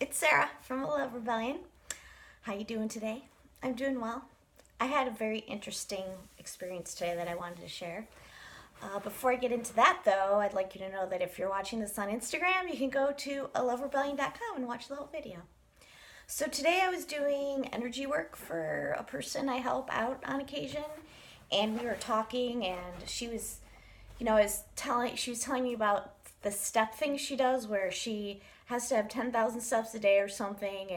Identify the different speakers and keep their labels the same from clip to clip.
Speaker 1: It's Sarah from A Love Rebellion. How you doing today? I'm doing well. I had a very interesting experience today that I wanted to share. Before I get into that, though, I'd like you to know that if you're watching this on Instagram, you can go to aloverebellion.com and watch the whole video. So today I was doing energy work for a person I help out on occasion, and we were talking, and she was telling me about the step thing she does where she has to have 10,000 steps a day or something,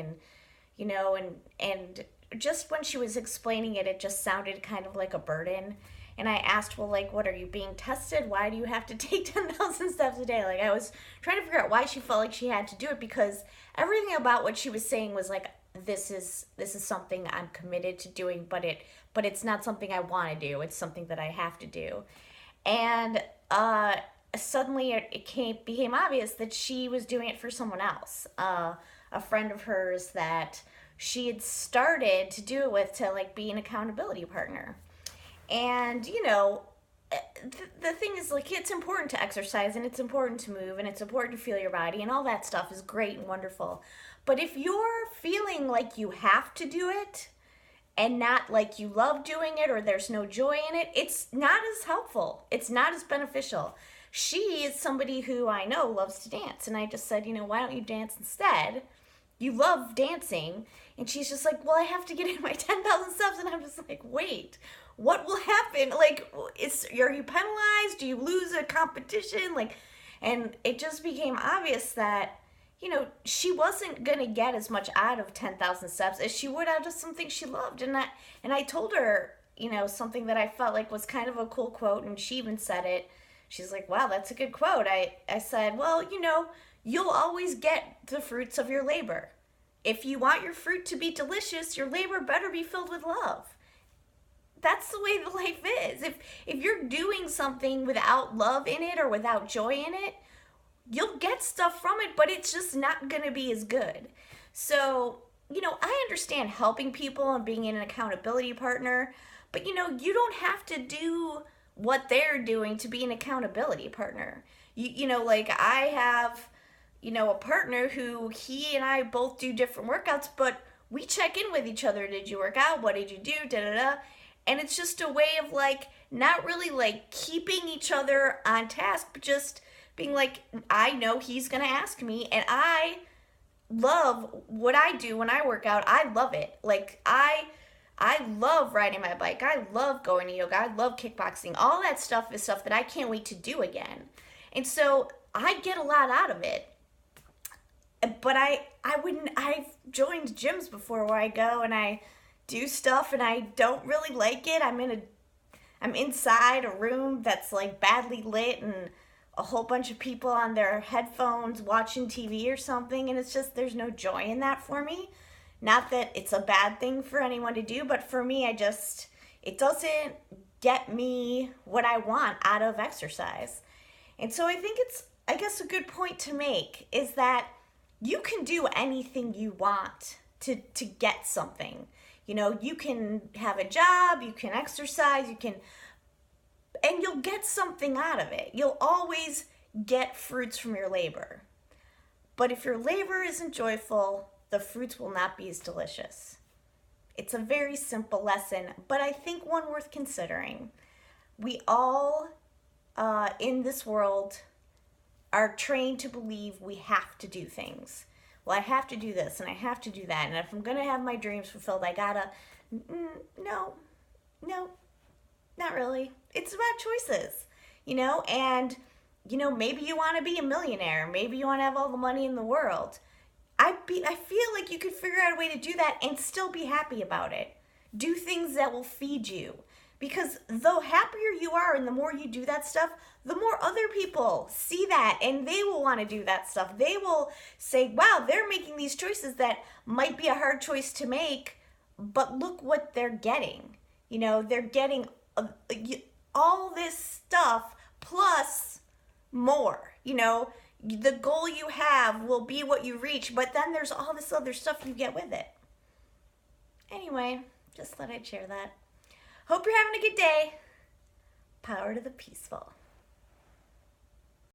Speaker 1: and just when she was explaining it, it just sounded kind of like a burden. And I asked, well, like, what, are you being tested? Why do you have to take 10,000 steps a day? Like, I was trying to figure out why she felt like she had to do it, because everything about what she was saying was like, this is something I'm committed to doing, but it's not something I want to do. It's something that I have to do. And suddenly it became obvious that she was doing it for someone else, a friend of hers that she had started to do it with, to like be an accountability partner. And the thing is, like, it's important to exercise, and it's important to move, and it's important to feel your body, and all that stuff is great and wonderful. But if you're feeling like you have to do it and not like you love doing it, or there's no joy in it, it's not as helpful. It's not as beneficial. She is somebody who I know loves to dance, and I just said, why don't you dance instead? You love dancing. And she's just like, well, I have to get in my 10,000 steps. And I'm just like, wait, what will happen? Like, are you penalized? Do you lose a competition? And it just became obvious that, she wasn't going to get as much out of 10,000 steps as she would out of something she loved. And I told her, something that I felt like was kind of a cool quote, and she even said it. She's like, wow, that's a good quote. I said, well, you'll always get the fruits of your labor. If you want your fruit to be delicious, your labor better be filled with love. That's the way the life is. If you're doing something without love in it or without joy in it, you'll get stuff from it, but it's just not going to be as good. So, I understand helping people and being an accountability partner, but, you don't have to do what they're doing to be an accountability partner. Like, I have a partner who he and I both do different workouts, but we check in with each other. Did you work out? What did you do? Da da da. And it's just a way of like not really like keeping each other on task, but just being like, I know he's gonna ask me, and I love what I do when I work out. I love it. Like I love riding my bike. I love going to yoga. I love kickboxing. All that stuff is stuff that I can't wait to do again. And so I get a lot out of it. But I've joined gyms before where I go and I do stuff and I don't really like it. I'm inside a room that's like badly lit and a whole bunch of people on their headphones watching TV or something, and it's just, there's no joy in that for me. Not that it's a bad thing for anyone to do, but for me, it doesn't get me what I want out of exercise. And so I think it's, a good point to make is that you can do anything you want to get something. You can have a job, you can exercise, and you'll get something out of it. You'll always get fruits from your labor. But if your labor isn't joyful, the fruits will not be as delicious. It's a very simple lesson, but I think one worth considering. We all in this world are trained to believe we have to do things. Well, I have to do this and I have to do that. And if I'm going to have my dreams fulfilled, I gotta... No, not really. It's about choices, and, maybe you want to be a millionaire. Maybe you want to have all the money in the world. I feel like you could figure out a way to do that and still be happy about it. Do things that will feed you. Because the happier you are and the more you do that stuff, the more other people see that and they will want to do that stuff. They will say, wow, they're making these choices that might be a hard choice to make, but look what they're getting. They're getting all this stuff plus more. The goal you have will be what you reach, but then there's all this other stuff you get with it. Anyway, just thought I'd share that. Hope you're having a good day. Power to the peaceful.